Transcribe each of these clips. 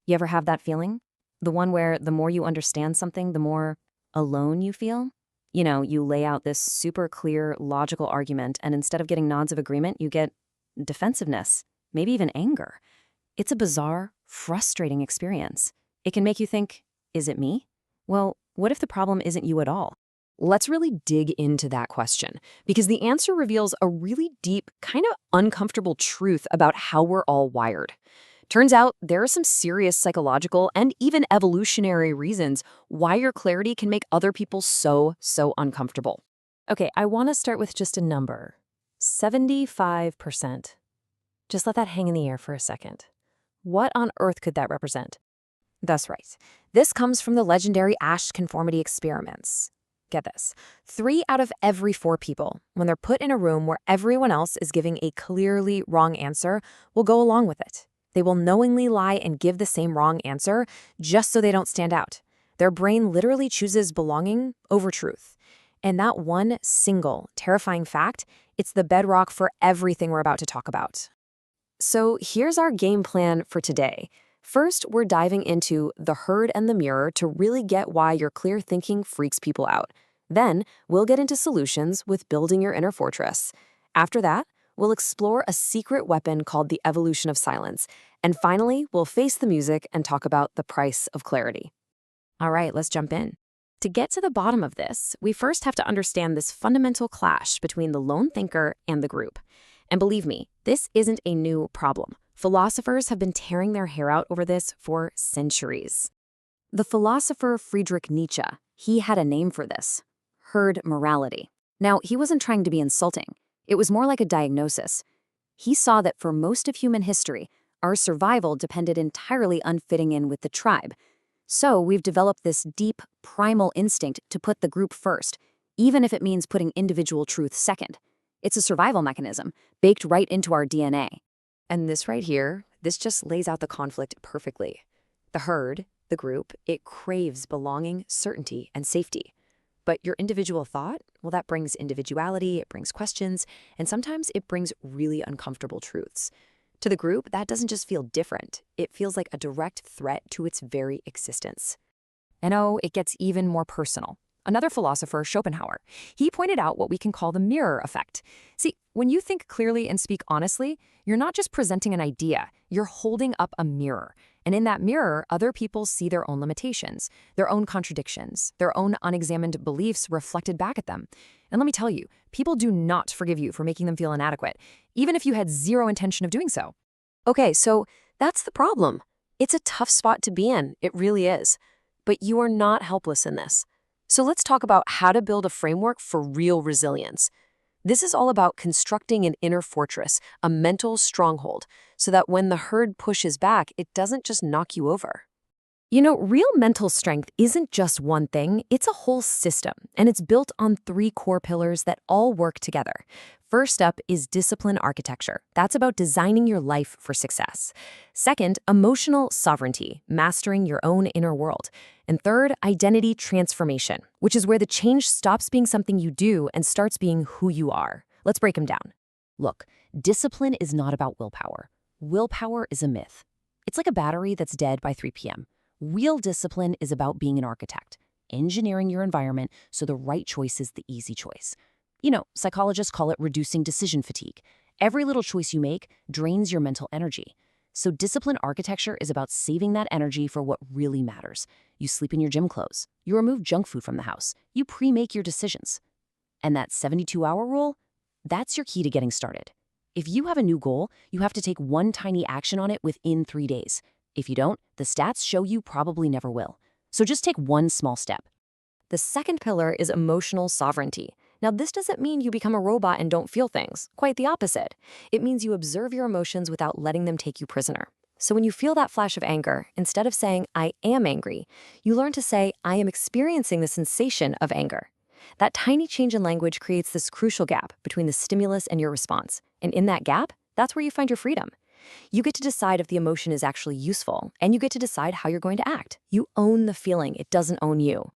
You ever have that feeling? The one where the more you understand something, the more alone you feel? You lay out this super clear, logical argument, and instead of getting nods of agreement, you get defensiveness, maybe even anger. It's a bizarre, frustrating experience. It can make you think, is it me? Well, what if the problem isn't you at all? Let's really dig into that question, because the answer reveals a really deep, kind of uncomfortable truth about how we're all wired. Turns out there are some serious psychological and even evolutionary reasons why your clarity can make other people so uncomfortable. Okay, I want to start with just a number. 75%. Just let that hang in the air for a second. What on earth could that represent? That's right. This comes from the legendary Asch conformity experiments. Get this. 3 out of every 4 people, when they're put in a room where everyone else is giving a clearly wrong answer, will go along with it. They will knowingly lie and give the same wrong answer just so they don't stand out. Their brain literally chooses belonging over truth. And that one single, terrifying fact, it's the bedrock for everything we're about to talk about. So here's our game plan for today. First, we're diving into the herd and the mirror to really get why your clear thinking freaks people out. Then, we'll get into solutions with building your inner fortress. After that, we'll explore a secret weapon called the evolution of silence. And finally, we'll face the music and talk about the price of clarity. All right, let's jump in. To get to the bottom of this, we first have to understand this fundamental clash between the lone thinker and the group. And believe me, this isn't a new problem. Philosophers have been tearing their hair out over this for centuries. The philosopher Friedrich Nietzsche, he had a name for this: herd morality. Now, he wasn't trying to be insulting. It was more like a diagnosis. He saw that for most of human history, our survival depended entirely on fitting in with the tribe. So we've developed this deep, primal instinct to put the group first, even if it means putting individual truth second. It's a survival mechanism, baked right into our DNA. And this right here, this just lays out the conflict perfectly. The herd, the group, it craves belonging, certainty, and safety. But your individual thought, well, that brings individuality, it brings questions, and sometimes it brings really uncomfortable truths. To the group, that doesn't just feel different. It feels like a direct threat to its very existence. And oh, it gets even more personal. Another philosopher, Schopenhauer, he pointed out what we can call the mirror effect. See, when you think clearly and speak honestly, you're not just presenting an idea, you're holding up a mirror. And in that mirror, other people see their own limitations, their own contradictions, their own unexamined beliefs reflected back at them. And let me tell you, people do not forgive you for making them feel inadequate, even if you had zero intention of doing so. Okay, so that's the problem. It's a tough spot to be in, it really is. But you are not helpless in this. So let's talk about how to build a framework for real resilience. This is all about constructing an inner fortress, a mental stronghold, so that when the herd pushes back, it doesn't just knock you over. Real mental strength isn't just one thing, it's a whole system, and it's built on 3 core pillars that all work together. First up is discipline architecture. That's about designing your life for success. Second, emotional sovereignty, mastering your own inner world. And third, identity transformation, which is where the change stops being something you do and starts being who you are. Let's break them down. Look, discipline is not about willpower. Willpower is a myth. It's like a battery that's dead by 3 p.m. Real discipline is about being an architect, engineering your environment so the right choice is the easy choice. Psychologists call it reducing decision fatigue. Every little choice you make drains your mental energy. So discipline architecture is about saving that energy for what really matters. You sleep in your gym clothes. You remove junk food from the house. You pre-make your decisions. And that 72-hour rule, that's your key to getting started. If you have a new goal, you have to take one tiny action on it within 3 days. If you don't, the stats show you probably never will. So just take one small step. The second pillar is emotional sovereignty. Now, this doesn't mean you become a robot and don't feel things. Quite the opposite. It means you observe your emotions without letting them take you prisoner. So when you feel that flash of anger, instead of saying, I am angry, you learn to say, I am experiencing the sensation of anger. That tiny change in language creates this crucial gap between the stimulus and your response. And in that gap, that's where you find your freedom. You get to decide if the emotion is actually useful, and you get to decide how you're going to act. You own the feeling, it doesn't own you.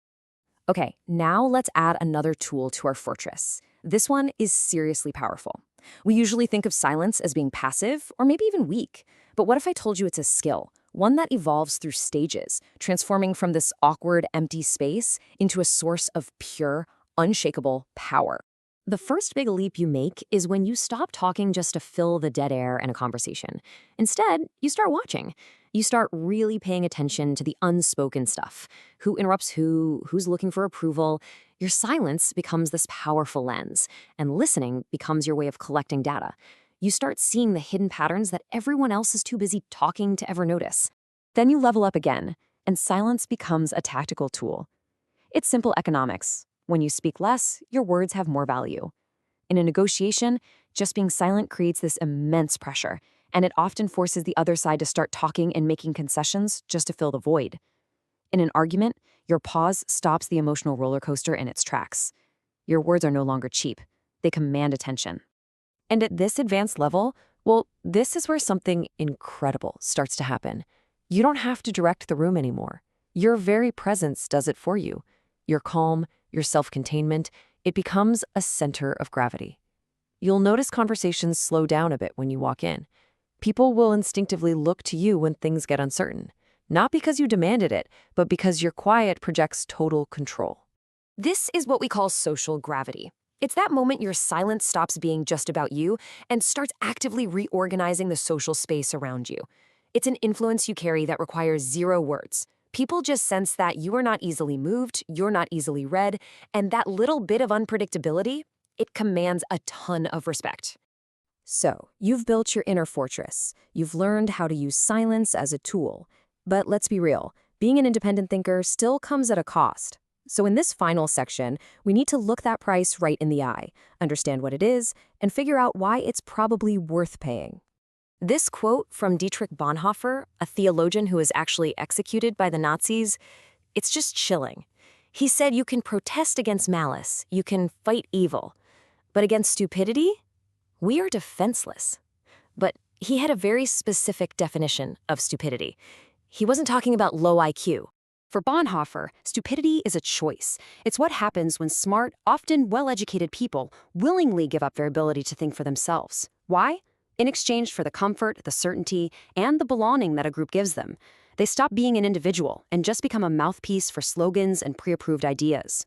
Okay, now let's add another tool to our fortress. This one is seriously powerful. We usually think of silence as being passive or maybe even weak. But what if I told you it's a skill? one that evolves through stages, transforming from this awkward, empty space into a source of pure, unshakable power. The first big leap you make is when you stop talking just to fill the dead air in a conversation. Instead, you start watching. You start really paying attention to the unspoken stuff. Who interrupts who, who's looking for approval. Your silence becomes this powerful lens, and listening becomes your way of collecting data. You start seeing the hidden patterns that everyone else is too busy talking to ever notice. Then you level up again, and silence becomes a tactical tool. It's simple economics. When you speak less, your words have more value. In a negotiation, just being silent creates this immense pressure, and it often forces the other side to start talking and making concessions just to fill the void. In an argument, your pause stops the emotional roller coaster in its tracks. Your words are no longer cheap. They command attention. And at this advanced level, well, this is where something incredible starts to happen. You don't have to direct the room anymore. Your very presence does it for you. Your calm, your self-containment, it becomes a center of gravity. You'll notice conversations slow down a bit when you walk in. People will instinctively look to you when things get uncertain, not because you demanded it, but because your quiet projects total control. This is what we call social gravity. It's that moment your silence stops being just about you and starts actively reorganizing the social space around you. It's an influence you carry that requires zero words. People just sense that you are not easily moved, you're not easily read, and that little bit of unpredictability, it commands a ton of respect. So, you've built your inner fortress. You've learned how to use silence as a tool. But let's be real, being an independent thinker still comes at a cost. So in this final section, we need to look that price right in the eye, understand what it is, and figure out why it's probably worth paying. This quote from Dietrich Bonhoeffer, a theologian who was actually executed by the Nazis, it's just chilling. He said you can protest against malice, you can fight evil, but against stupidity, we are defenseless. But he had a very specific definition of stupidity. He wasn't talking about low IQ. For Bonhoeffer, stupidity is a choice. It's what happens when smart, often well-educated people willingly give up their ability to think for themselves. Why? In exchange for the comfort, the certainty, and the belonging that a group gives them. They stop being an individual and just become a mouthpiece for slogans and pre-approved ideas.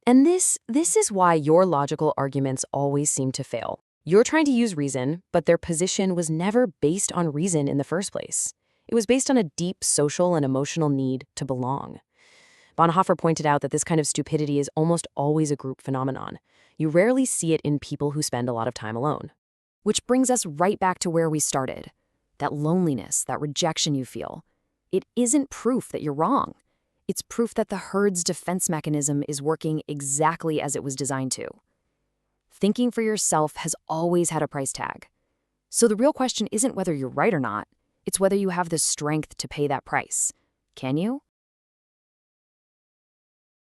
And this is why your logical arguments always seem to fail. You're trying to use reason, but their position was never based on reason in the first place. It was based on a deep social and emotional need to belong. Bonhoeffer pointed out that this kind of stupidity is almost always a group phenomenon. You rarely see it in people who spend a lot of time alone. Which brings us right back to where we started. That loneliness, that rejection you feel. It isn't proof that you're wrong. It's proof that the herd's defense mechanism is working exactly as it was designed to. Thinking for yourself has always had a price tag. So the real question isn't whether you're right or not. It's whether you have the strength to pay that price. Can you?